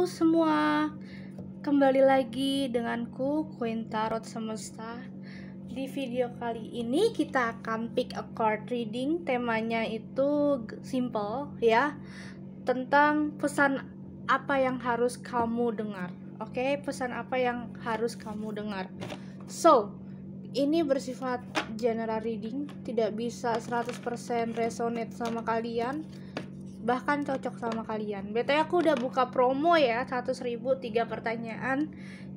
Halo semua, kembali lagi denganku Queen Tarot Semesta. Di video kali ini kita akan pick a card reading. Temanya itu simple ya, tentang pesan apa yang harus kamu dengar. Oke, pesan apa yang harus kamu dengar. So, ini bersifat general reading, tidak bisa 100% resonate sama kalian, bahkan cocok sama kalian. BTW aku udah buka promo ya, 100.000 3 pertanyaan.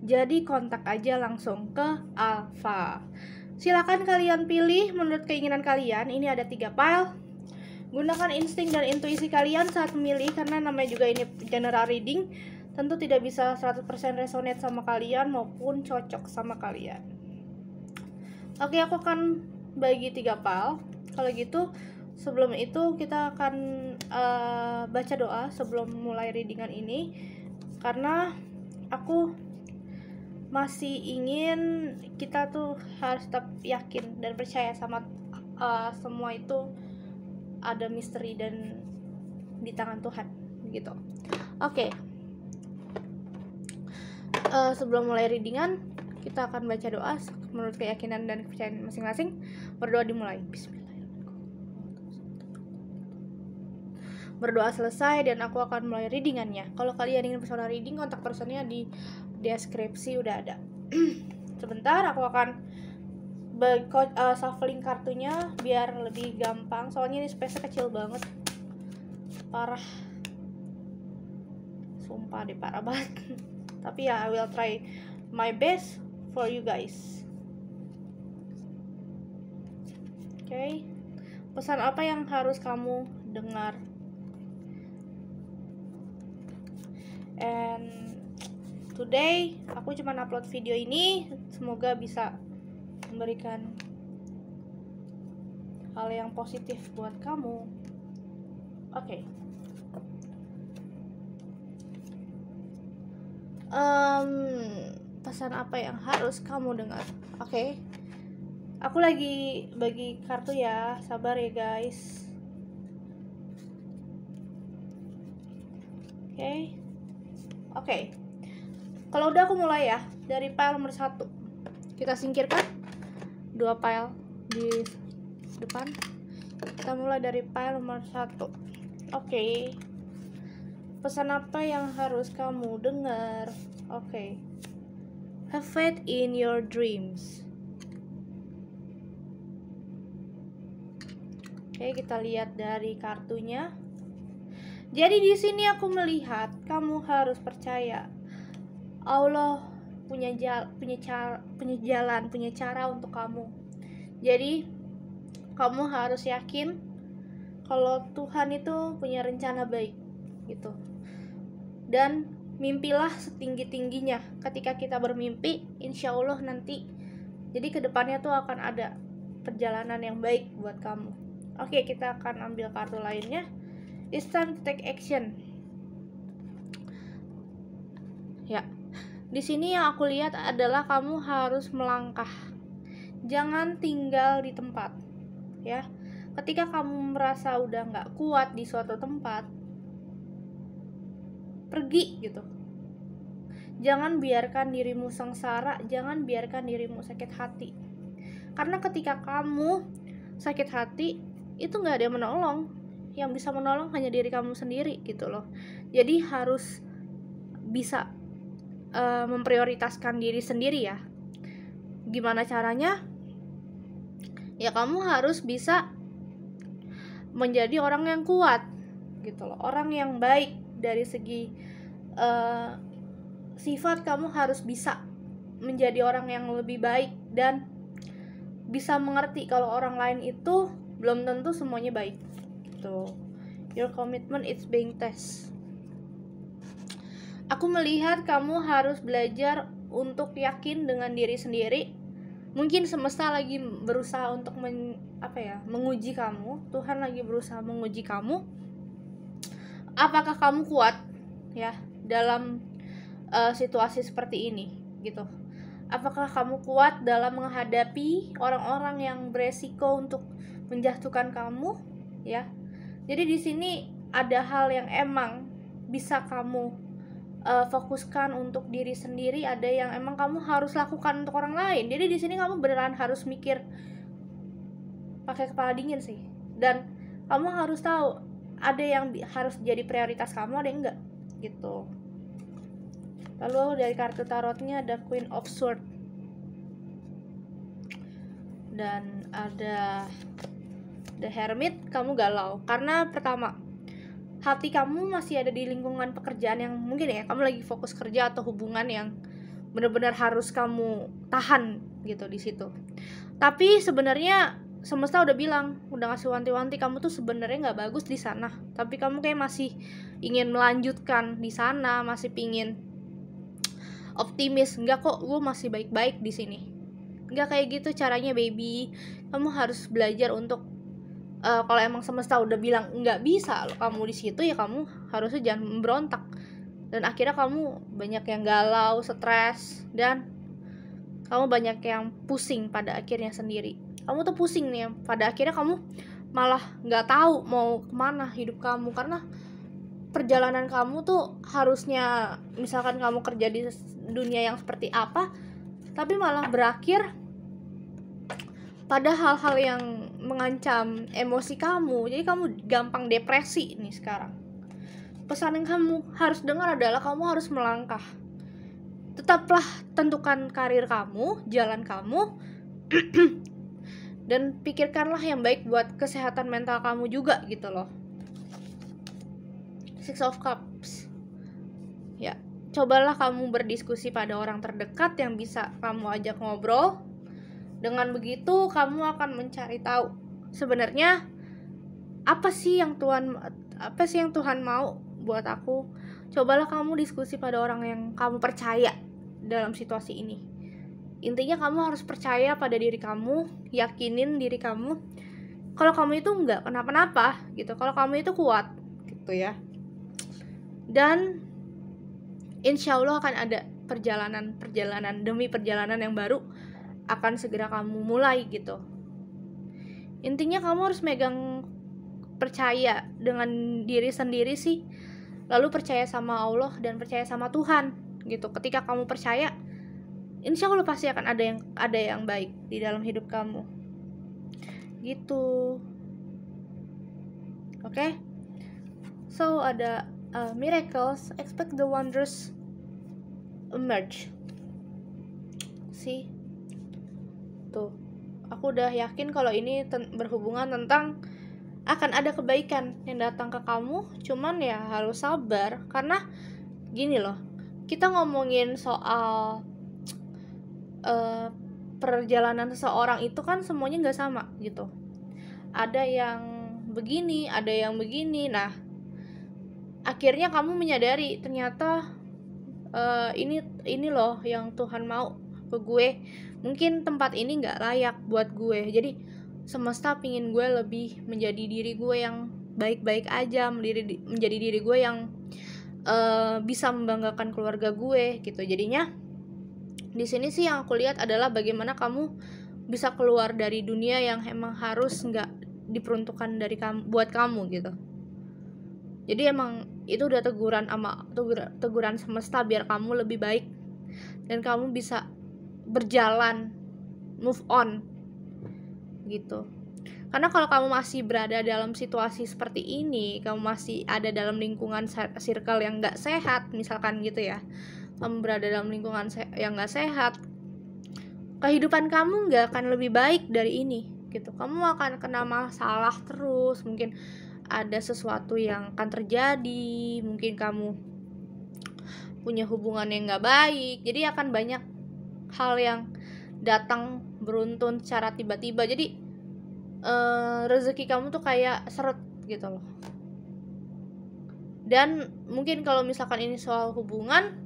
Jadi kontak aja langsung ke Alpha. Silakan kalian pilih menurut keinginan kalian. Ini ada 3 file. Gunakan insting dan intuisi kalian saat memilih, karena namanya juga ini general reading. Tentu tidak bisa 100% resonate sama kalian maupun cocok sama kalian. Oke, aku akan bagi 3 file. Kalau gitu, sebelum itu kita akan baca doa sebelum mulai readingan ini, karena aku masih ingin kita tuh harus tetap yakin dan percaya sama semua itu ada misteri dan di tangan Tuhan gitu. Oke. Sebelum mulai readingan, kita akan baca doa menurut keyakinan dan kepercayaan masing-masing. Berdoa dimulai. Bismillah. Berdoa selesai dan aku akan mulai readingannya. Kalau kalian ingin personal reading, kontak personnya di deskripsi udah ada. Sebentar, aku akan shuffling kartunya biar lebih gampang. Soalnya ini space-nya kecil banget, parah. Sumpah deh, parah banget. Tapi ya, I will try my best for you guys. Oke. Pesan apa yang harus kamu dengar? And today aku cuma upload video ini, semoga bisa memberikan hal yang positif buat kamu. Oke. Pesan apa yang harus kamu dengar? Oke. Aku lagi bagi kartu ya, sabar ya guys. Oke. Kalau udah aku mulai ya, dari pile nomor 1. Kita singkirkan 2 pile di depan. Kita mulai dari pile nomor 1. Oke. Pesan apa yang harus kamu dengar? Oke. Have faith in your dreams. Oke, kita lihat dari kartunya. Jadi di sini aku melihat kamu harus percaya Allah punya cara untuk kamu. Jadi kamu harus yakin kalau Tuhan itu punya rencana baik gitu. Dan mimpilah setinggi-tingginya. Ketika kita bermimpi, insya Allah nanti jadi kedepannya tuh akan ada perjalanan yang baik buat kamu. Oke, kita akan ambil kartu lainnya. It's time to take action. Ya, di sini yang aku lihat adalah kamu harus melangkah. Jangan tinggal di tempat. Ya, ketika kamu merasa udah nggak kuat di suatu tempat, pergi gitu. Jangan biarkan dirimu sengsara, jangan biarkan dirimu sakit hati. Karena ketika kamu sakit hati, itu nggak ada yang menolong. Yang bisa menolong hanya diri kamu sendiri gitu loh. Jadi harus bisa memprioritaskan diri sendiri ya. Gimana caranya? Ya kamu harus bisa menjadi orang yang kuat gitu loh. Orang yang baik dari segi sifat. Kamu harus bisa menjadi orang yang lebih baik dan bisa mengerti kalau orang lain itu belum tentu semuanya baik. Your commitment is being tested. Aku melihat kamu harus belajar untuk yakin dengan diri sendiri. Mungkin semesta lagi berusaha untuk menguji kamu. Tuhan lagi berusaha menguji kamu. Apakah kamu kuat ya dalam situasi seperti ini gitu? Apakah kamu kuat dalam menghadapi orang-orang yang beresiko untuk menjatuhkan kamu ya? Jadi di sini ada hal yang emang bisa kamu fokuskan untuk diri sendiri, ada yang emang kamu harus lakukan untuk orang lain. Jadi di sini kamu beneran harus mikir pakai kepala dingin sih, dan kamu harus tahu ada yang harus jadi prioritas kamu, ada yang enggak gitu. Lalu dari kartu tarotnya ada Queen of Swords dan ada The Hermit. Kamu galau karena pertama, hati kamu masih ada di lingkungan pekerjaan yang mungkin ya kamu lagi fokus kerja atau hubungan yang benar-benar harus kamu tahan gitu di situ. Tapi sebenarnya semesta udah bilang, udah ngasih wanti-wanti kamu tuh sebenarnya nggak bagus di sana. Tapi kamu kayak masih ingin melanjutkan di sana, masih pingin optimis. Enggak kok, gue masih baik-baik di sini. Enggak kayak gitu caranya, baby. Kamu harus belajar untuk kalau emang semesta udah bilang nggak bisa kamu di situ, ya kamu harusnya jangan memberontak. Dan akhirnya kamu banyak yang galau, stres, dan kamu banyak yang pusing pada akhirnya sendiri. Kamu tuh pusing nih, pada akhirnya kamu malah nggak tahu mau kemana hidup kamu, karena perjalanan kamu tuh harusnya misalkan kamu kerja di dunia yang seperti apa, tapi malah berakhir pada hal-hal yang mengancam emosi kamu. Jadi kamu gampang depresi nih sekarang. Pesan yang kamu harus dengar adalah kamu harus melangkah. Tetaplah tentukan karir kamu, jalan kamu, dan pikirkanlah yang baik buat kesehatan mental kamu juga gitu loh. Six of Cups. Ya, cobalah kamu berdiskusi pada orang terdekat yang bisa kamu ajak ngobrol. Dengan begitu kamu akan mencari tahu sebenarnya apa sih yang Tuhan mau buat aku. Cobalah kamu diskusi pada orang yang kamu percaya dalam situasi ini. Intinya kamu harus percaya pada diri kamu, yakinin diri kamu kalau kamu itu nggak kenapa-napa gitu, kalau kamu itu kuat gitu ya. Dan insya Allah akan ada perjalanan demi perjalanan yang baru akan segera kamu mulai gitu. Intinya kamu harus megang percaya dengan diri sendiri sih, lalu percaya sama Allah dan percaya sama Tuhan gitu. Ketika kamu percaya, insya Allah pasti akan ada yang baik di dalam hidup kamu gitu. Oke? So ada miracles, expect the wonders emerge. See? Tuh, aku udah yakin kalau ini berhubungan tentang akan ada kebaikan yang datang ke kamu. Cuman ya harus sabar, karena gini loh, kita ngomongin soal perjalanan seseorang itu kan semuanya nggak sama gitu. Ada yang begini, ada yang begini. Nah, akhirnya kamu menyadari ternyata ini loh yang Tuhan mau ke gue. Mungkin tempat ini nggak layak buat gue. Jadi semesta pingin gue lebih menjadi diri gue yang baik-baik aja, menjadi diri gue yang bisa membanggakan keluarga gue gitu. Jadinya di sini sih yang aku lihat adalah bagaimana kamu bisa keluar dari dunia yang emang harus nggak diperuntukkan buat kamu gitu. Jadi emang itu udah teguran semesta biar kamu lebih baik dan kamu bisa berjalan, move on gitu. Karena kalau kamu masih berada dalam situasi seperti ini, kamu masih ada dalam lingkungan circle yang gak sehat, misalkan gitu ya, kamu berada dalam lingkungan yang gak sehat, kehidupan kamu gak akan lebih baik dari ini gitu. Kamu akan kena masalah terus, mungkin ada sesuatu yang akan terjadi, mungkin kamu punya hubungan yang gak baik, jadi akan banyak hal yang datang beruntun secara tiba-tiba. Jadi rezeki kamu tuh kayak seret gitu loh. Dan mungkin kalau misalkan ini soal hubungan,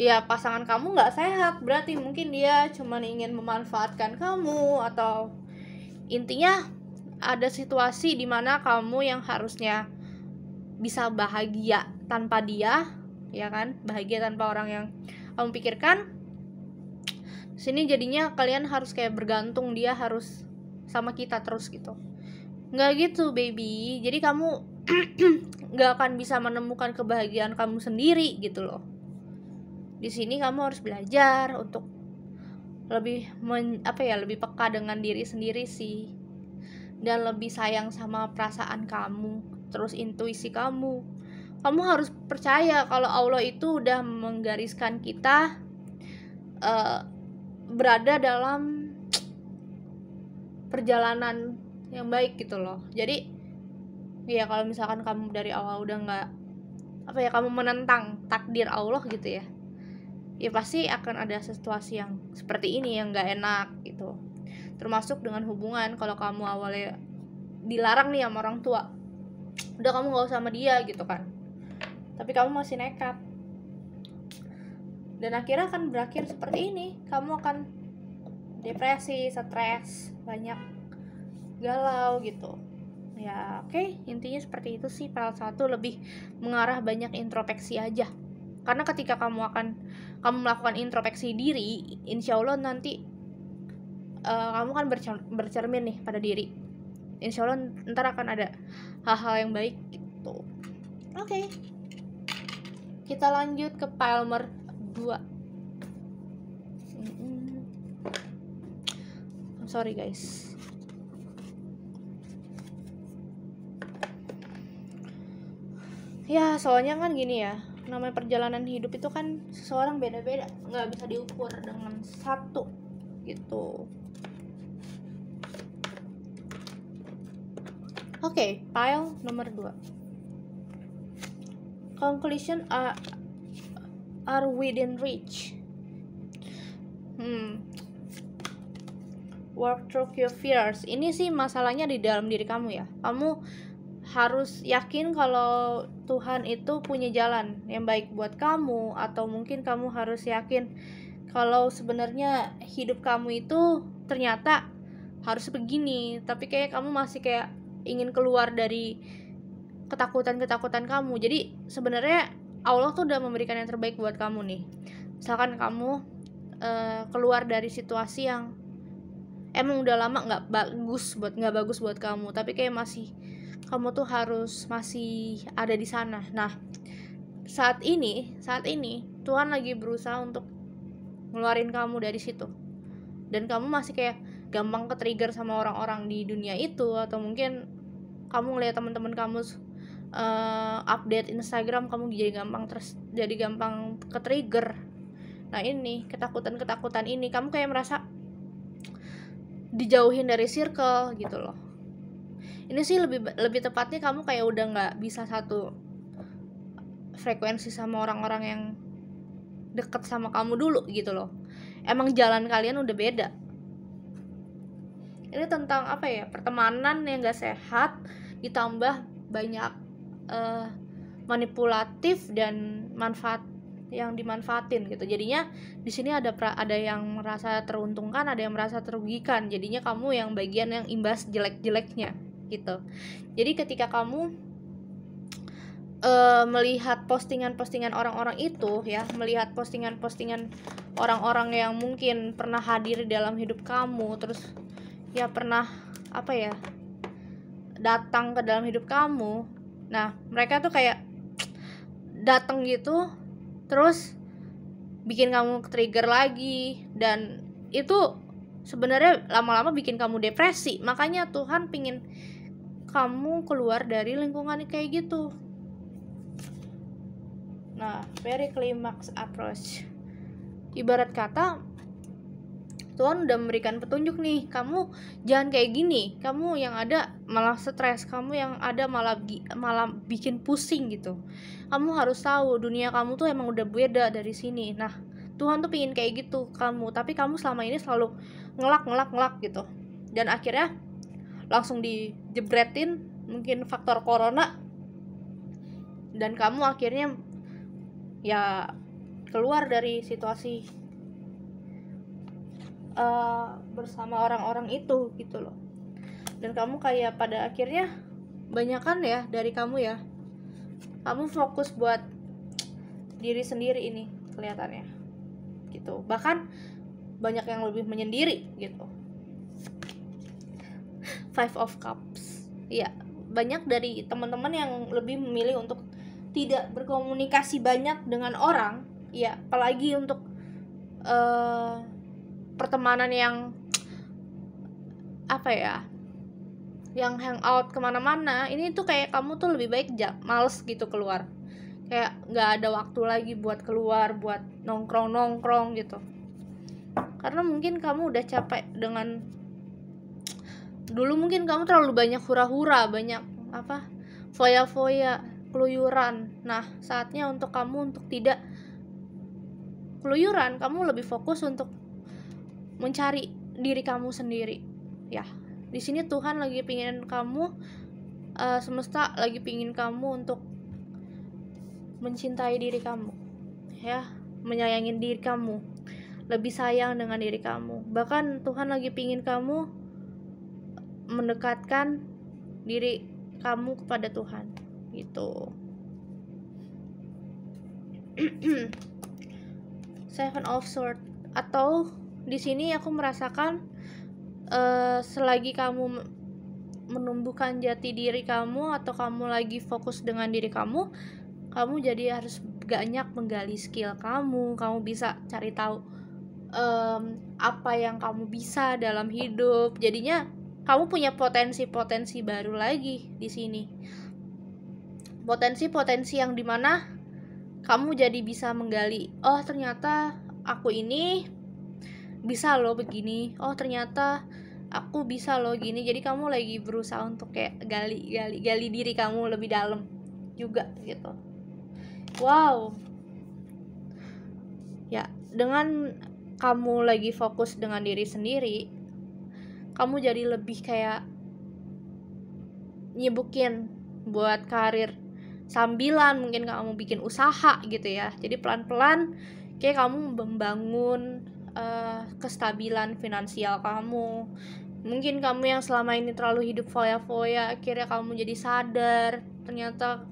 ya pasangan kamu gak sehat, berarti mungkin dia cuma ingin memanfaatkan kamu, atau intinya ada situasi dimana kamu yang harusnya bisa bahagia tanpa dia, ya kan, bahagia tanpa orang yang kamu pikirkan, sini jadinya kalian harus kayak bergantung, dia harus sama kita terus gitu. Nggak gitu baby, jadi kamu nggak akan bisa menemukan kebahagiaan kamu sendiri gitu loh. Di sini kamu harus belajar untuk lebih lebih peka dengan diri sendiri sih, dan lebih sayang sama perasaan kamu, terus intuisi kamu. Kamu harus percaya kalau Allah itu udah menggariskan kita berada dalam perjalanan yang baik gitu loh. Jadi ya kalau misalkan kamu dari awal udah nggak kamu menentang takdir Allah gitu ya pasti akan ada situasi yang seperti ini yang nggak enak gitu. Termasuk dengan hubungan, kalau kamu awalnya dilarang nih sama orang tua, udah kamu nggak usah sama dia gitu kan, tapi kamu masih nekat, dan akhirnya akan berakhir seperti ini. Kamu akan depresi, stres, banyak galau gitu ya. Oke, intinya seperti itu sih. File 1 lebih mengarah banyak introspeksi aja, karena ketika kamu melakukan introspeksi diri, insya Allah nanti kamu kan bercermin nih pada diri. Insya Allah ntar akan ada hal-hal yang baik gitu. Oke. Kita lanjut ke file nomor 2. Sorry guys. Ya soalnya kan gini ya, namanya perjalanan hidup itu kan seseorang beda-beda, nggak bisa diukur dengan satu gitu. Oke, file nomor 2. Conclusion are within reach. Work through your fears. Ini sih masalahnya di dalam diri kamu ya. Kamu harus yakin kalau Tuhan itu punya jalan yang baik buat kamu, atau mungkin kamu harus yakin kalau sebenarnya hidup kamu itu ternyata harus begini, tapi kayak kamu masih kayak ingin keluar dari ketakutan kamu. Jadi sebenarnya Allah tuh udah memberikan yang terbaik buat kamu nih. Misalkan kamu keluar dari situasi yang emang udah lama nggak bagus buat kamu, tapi kayak kamu tuh harus masih ada di sana. Nah, saat ini Tuhan lagi berusaha untuk ngeluarin kamu dari situ, dan kamu masih kayak gampang ke-trigger sama orang-orang di dunia itu, atau mungkin kamu ngeliat teman-teman kamu update Instagram, kamu jadi gampang ke-trigger. Nah, ini ketakutan ini, kamu kayak merasa dijauhin dari circle gitu loh. Ini sih lebih tepatnya kamu kayak udah nggak bisa satu frekuensi sama orang-orang yang deket sama kamu dulu gitu loh. Emang jalan kalian udah beda. Ini tentang pertemanan yang nggak sehat, ditambah banyak manipulatif dan yang dimanfaatin gitu. Jadinya di sini ada yang merasa teruntungkan, ada yang merasa terugikan. Jadinya kamu yang bagian yang imbas jelek-jeleknya gitu. Jadi ketika kamu melihat postingan-postingan orang-orang itu ya, melihat postingan-postingan orang-orang yang mungkin pernah hadir dalam hidup kamu, terus ya pernah datang ke dalam hidup kamu. Nah, mereka tuh kayak datang gitu terus bikin kamu trigger lagi, dan itu sebenarnya lama-lama bikin kamu depresi. Makanya Tuhan pingin kamu keluar dari lingkungan kayak gitu. Nah, very climax approach. Ibarat kata Tuhan udah memberikan petunjuk nih, kamu jangan kayak gini, kamu yang ada malah stres, kamu yang ada malah bikin pusing gitu. Kamu harus tahu dunia kamu tuh emang udah beda dari sini. Nah, Tuhan tuh pingin kayak gitu kamu, tapi kamu selama ini selalu ngelak gitu, dan akhirnya langsung dijebretin mungkin faktor corona, dan kamu akhirnya ya keluar dari situasi bersama orang-orang itu gitu loh. Dan kamu kayak pada akhirnya banyakan ya dari kamu ya, kamu fokus buat diri sendiri ini kelihatannya gitu, bahkan banyak yang lebih menyendiri gitu. Five of Cups ya, banyak dari teman-teman yang lebih memilih untuk tidak berkomunikasi banyak dengan orang, ya apalagi untuk pertemanan yang apa ya, yang hangout kemana-mana, ini tuh kayak kamu tuh lebih baik males gitu keluar, kayak nggak ada waktu lagi buat keluar, buat nongkrong gitu, karena mungkin kamu udah capek dengan dulu, mungkin kamu terlalu banyak hura-hura, banyak apa, foya-foya, keluyuran. Nah, saatnya untuk kamu untuk tidak keluyuran, kamu lebih fokus untuk mencari diri kamu sendiri. Ya, di sini Tuhan lagi pingin kamu, semesta lagi pingin kamu untuk mencintai diri kamu, ya, menyayangin diri kamu, lebih sayang dengan diri kamu. Bahkan Tuhan lagi pingin kamu mendekatkan diri kamu kepada Tuhan gitu. Seven of Swords, atau di sini aku merasakan selagi kamu menumbuhkan jati diri kamu, atau kamu lagi fokus dengan diri kamu jadi harus banyak menggali skill kamu bisa cari tahu apa yang kamu bisa dalam hidup. Jadinya kamu punya potensi baru lagi di sini, potensi yang dimana kamu jadi bisa menggali, oh ternyata aku ini bisa loh begini, oh ternyata aku bisa loh gini. Jadi kamu lagi berusaha untuk kayak gali diri kamu lebih dalam juga gitu. Wow, ya, dengan kamu lagi fokus dengan diri sendiri, kamu jadi lebih kayak nyibukin buat karir sambilan, mungkin kamu bikin usaha gitu ya. Jadi pelan-pelan kayak kamu membangun kestabilan finansial kamu. Mungkin kamu yang selama ini terlalu hidup foya-foya, akhirnya kamu jadi sadar ternyata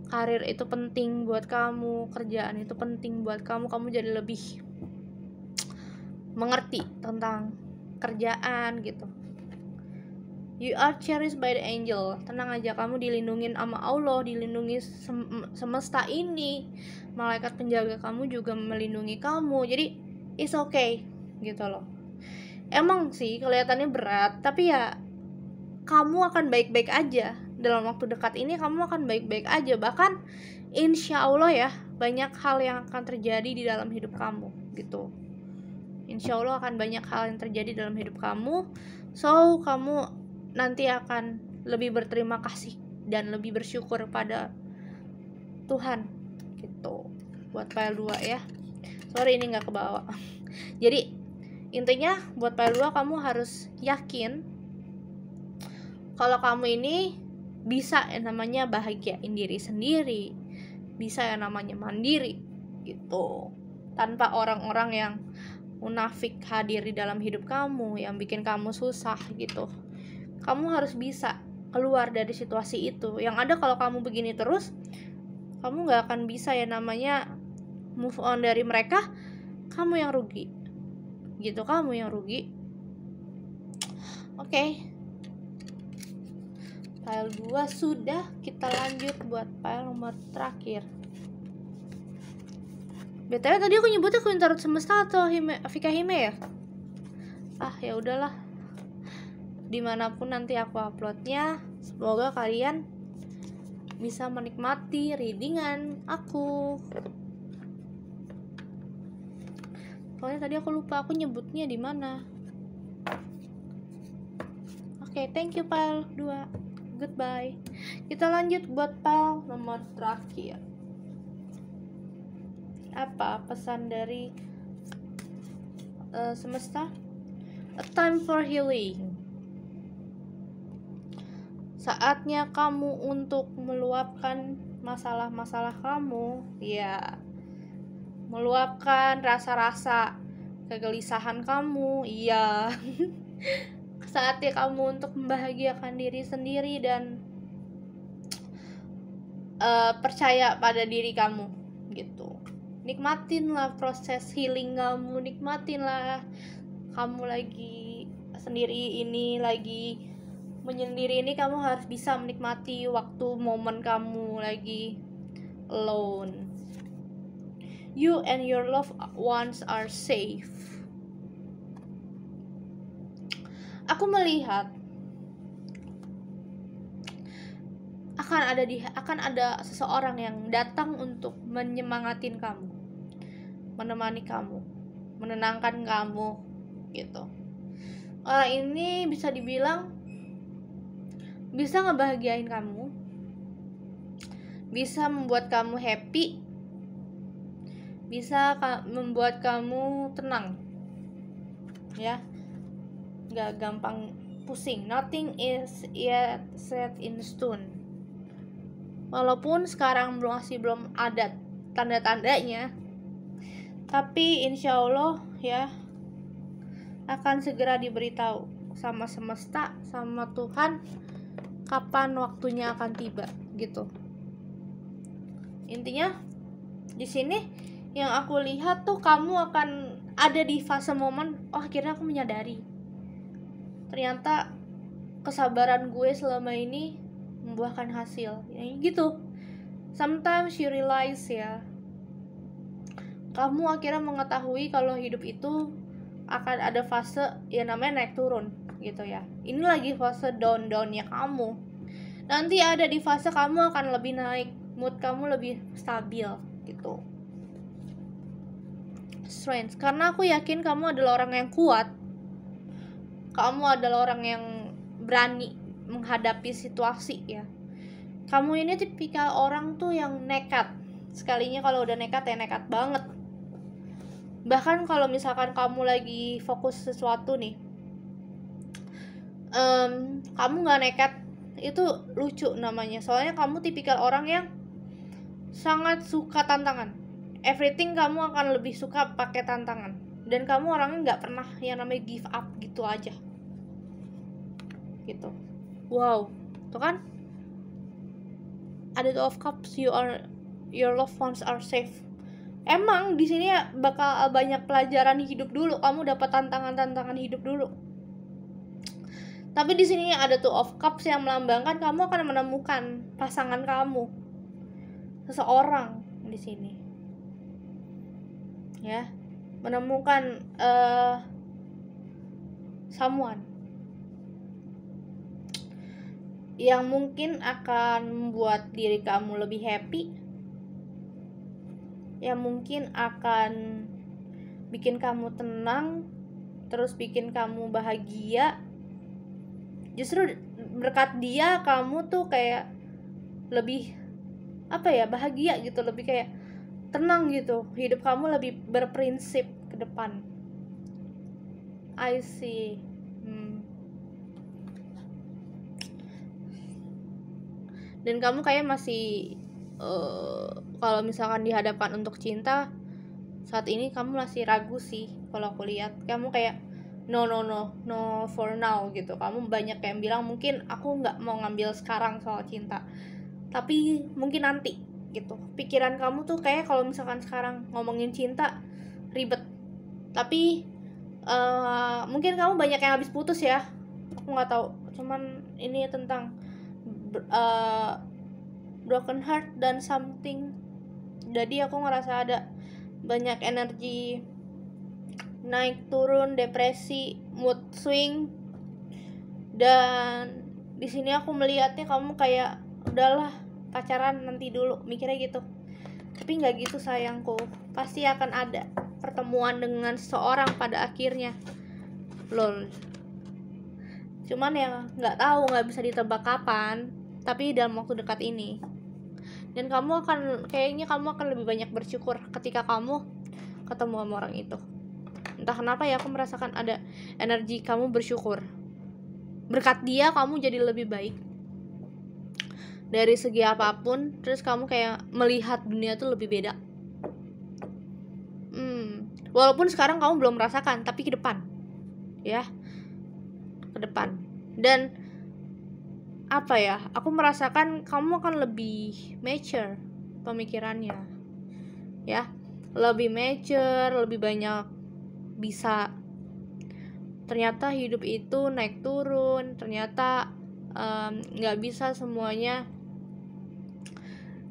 karir itu penting buat kamu, kerjaan itu penting buat kamu jadi lebih mengerti tentang kerjaan gitu. You are cherished by the angel. Tenang aja, kamu dilindungin sama Allah, dilindungi semesta ini. Malaikat penjaga kamu juga melindungi kamu. Jadi it's okay gitu loh. Emang sih kelihatannya berat, tapi ya kamu akan baik-baik aja. Dalam waktu dekat ini kamu akan baik-baik aja. Bahkan insya Allah ya, banyak hal yang akan terjadi di dalam hidup kamu gitu. Insya Allah akan banyak hal yang terjadi dalam hidup kamu. So kamu nanti akan lebih berterima kasih dan lebih bersyukur pada Tuhan gitu. Buat file 2 ya, sorry ini gak kebawa. Jadi intinya buat file 2 kamu harus yakin kalau kamu ini bisa yang namanya bahagiain diri sendiri, bisa yang namanya mandiri gitu, tanpa orang-orang yang munafik hadir di dalam hidup kamu yang bikin kamu susah gitu. Kamu harus bisa keluar dari situasi itu. Yang ada kalau kamu begini terus, kamu gak akan bisa yang namanya move on dari mereka. Kamu yang rugi gitu, kamu yang rugi. Oke. File 2 sudah, kita lanjut buat file nomor terakhir. BTW tadi aku nyebutnya Queen Tarot Semesta atau Vika Hime ya? Ya udahlah, dimanapun nanti aku uploadnya, semoga kalian bisa menikmati readingan aku. Soalnya tadi aku lupa aku nyebutnya di mana. Oke, thank you file 2. Goodbye. Kita lanjut buat file nomor terakhir. Apa pesan dari semesta? A time for healing. Saatnya kamu untuk meluapkan masalah-masalah kamu, ya, meluapkan rasa-rasa kegelisahan kamu, iya. Saatnya kamu untuk membahagiakan diri sendiri dan percaya pada diri kamu gitu. Nikmatinlah proses healing kamu, nikmatinlah kamu lagi sendiri ini, lagi menyendiri ini. Kamu harus bisa menikmati waktu momen kamu lagi alone. you and your loved ones are safe. Aku melihat akan ada seseorang yang datang untuk menyemangatin kamu, menemani kamu, menenangkan kamu gitu. Orang ini bisa dibilang bisa ngebahagiain kamu, bisa membuat kamu happy, bisa membuat kamu tenang, ya, gak gampang pusing. Nothing is yet set in stone. Walaupun sekarang masih belum ada tanda-tandanya, tapi insya Allah ya akan segera diberitahu sama semesta, sama Tuhan, kapan waktunya akan tiba gitu. Intinya di sini yang aku lihat tuh kamu akan ada di fase momen, oh akhirnya aku menyadari ternyata kesabaran gue selama ini membuahkan hasil, ya gitu. Sometimes you realize ya, kamu akhirnya mengetahui kalau hidup itu akan ada fase yang namanya naik turun gitu ya. Ini lagi fase down-downnya kamu. Nanti ada di fase kamu akan lebih naik, mood kamu lebih stabil gitu. Strange, karena aku yakin kamu adalah orang yang kuat. Kamu adalah orang yang berani menghadapi situasi ya. Kamu ini tipikal orang tuh yang nekat. Sekalinya kalau udah nekat ya nekat banget. Bahkan kalau misalkan kamu lagi fokus sesuatu nih, kamu gak nekat, itu lucu namanya. Soalnya kamu tipikal orang yang sangat suka tantangan. Everything kamu akan lebih suka pakai tantangan. Dan kamu orangnya gak pernah yang namanya give up gitu aja gitu. Wow, tuh kan, ada Two of Cups, your loved ones are safe. Emang di sini ya bakal banyak pelajaran hidup dulu, kamu dapat tantangan hidup dulu. Tapi di sini ada Two of Cups yang melambangkan kamu akan menemukan pasangan kamu, seseorang di sini. Ya, menemukan someone yang mungkin akan membuat diri kamu lebih happy, yang mungkin akan bikin kamu tenang, terus bikin kamu bahagia. Justru berkat dia kamu tuh kayak lebih bahagia gitu, lebih kayak tenang gitu. Hidup kamu lebih berprinsip ke depan. I see. Dan kamu kayak masih kalau misalkan dihadapkan untuk cinta saat ini kamu masih ragu sih. Kalau aku lihat kamu kayak no for now gitu. Kamu banyak yang bilang mungkin aku nggak mau ngambil sekarang soal cinta, tapi mungkin nanti gitu. Pikiran kamu tuh kayak kalau misalkan sekarang ngomongin cinta ribet, tapi mungkin kamu banyak yang habis putus ya. Aku nggak tahu, cuman ini tentang broken heart dan something. Jadi aku ngerasa ada banyak energi naik turun, depresi, mood swing. Dan di sini aku melihatnya kamu kayak udahlah pacaran nanti dulu, mikirnya gitu. Tapi nggak gitu sayangku, pasti akan ada pertemuan dengan seseorang pada akhirnya. Lol. Cuman ya nggak tahu, nggak bisa ditebak kapan, tapi dalam waktu dekat ini. Dan kayaknya kamu akan lebih banyak bersyukur ketika kamu ketemu sama orang itu. Entah kenapa ya, aku merasakan ada energi kamu bersyukur. Berkat dia kamu jadi lebih baik dari segi apapun. Terus kamu kayak melihat dunia tuh lebih beda. Walaupun sekarang kamu belum merasakan, tapi ke depan ya, ke depan. Dan aku merasakan kamu akan lebih mature pemikirannya ya, lebih mature, lebih banyak bisa. Ternyata hidup itu naik turun, ternyata gak bisa semuanya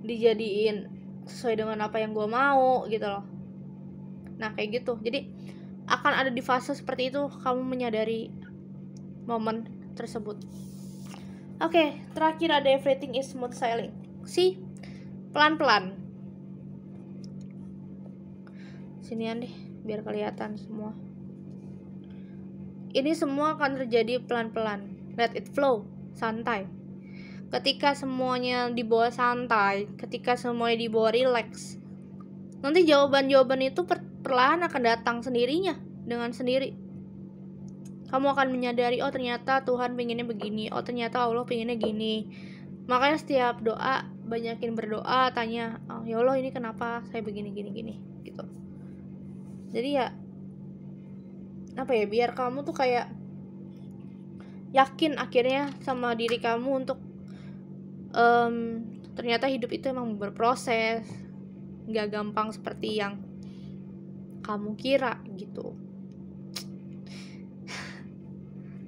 dijadiin sesuai dengan apa yang gue mau gitu loh. Nah kayak gitu, jadi akan ada di fase seperti itu, kamu menyadari momen tersebut. Oke, terakhir ada everything is smooth sailing. Pelan-pelan. Sinian deh, biar kelihatan semua. Ini semua akan terjadi pelan-pelan. Let it flow, santai. Ketika semuanya dibawa santai, ketika semuanya dibawa relax, nanti jawaban-jawaban itu perlahan akan datang sendirinya, dengan sendiri. Kamu akan menyadari, oh ternyata Tuhan pengennya begini, oh ternyata Allah pengennya gini. Makanya setiap doa, banyakin berdoa, tanya, oh ya Allah ini kenapa saya begini gini gitu. Jadi ya apa ya, biar kamu tuh kayak yakin akhirnya sama diri kamu untuk ternyata hidup itu emang berproses, gak gampang seperti yang kamu kira gitu.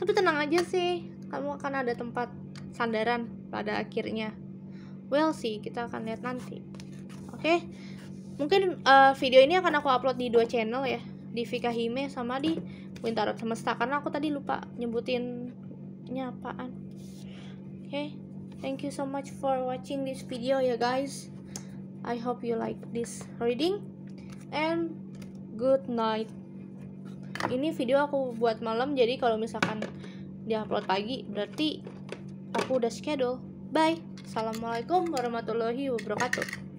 Tapi tenang aja sih, kamu akan ada tempat sandaran pada akhirnya. Well sih, kita akan lihat nanti. Oke? Mungkin video ini akan aku upload di 2 channel ya, di Vika Hime sama di Quinta Rod Semesta, karena aku tadi lupa nyebutinnya apaan. Oke? Thank you so much for watching this video ya guys. I hope you like this reading and good night. Ini video aku buat malam, jadi kalau misalkan diupload pagi berarti aku udah schedule. Bye. Assalamualaikum warahmatullahi wabarakatuh.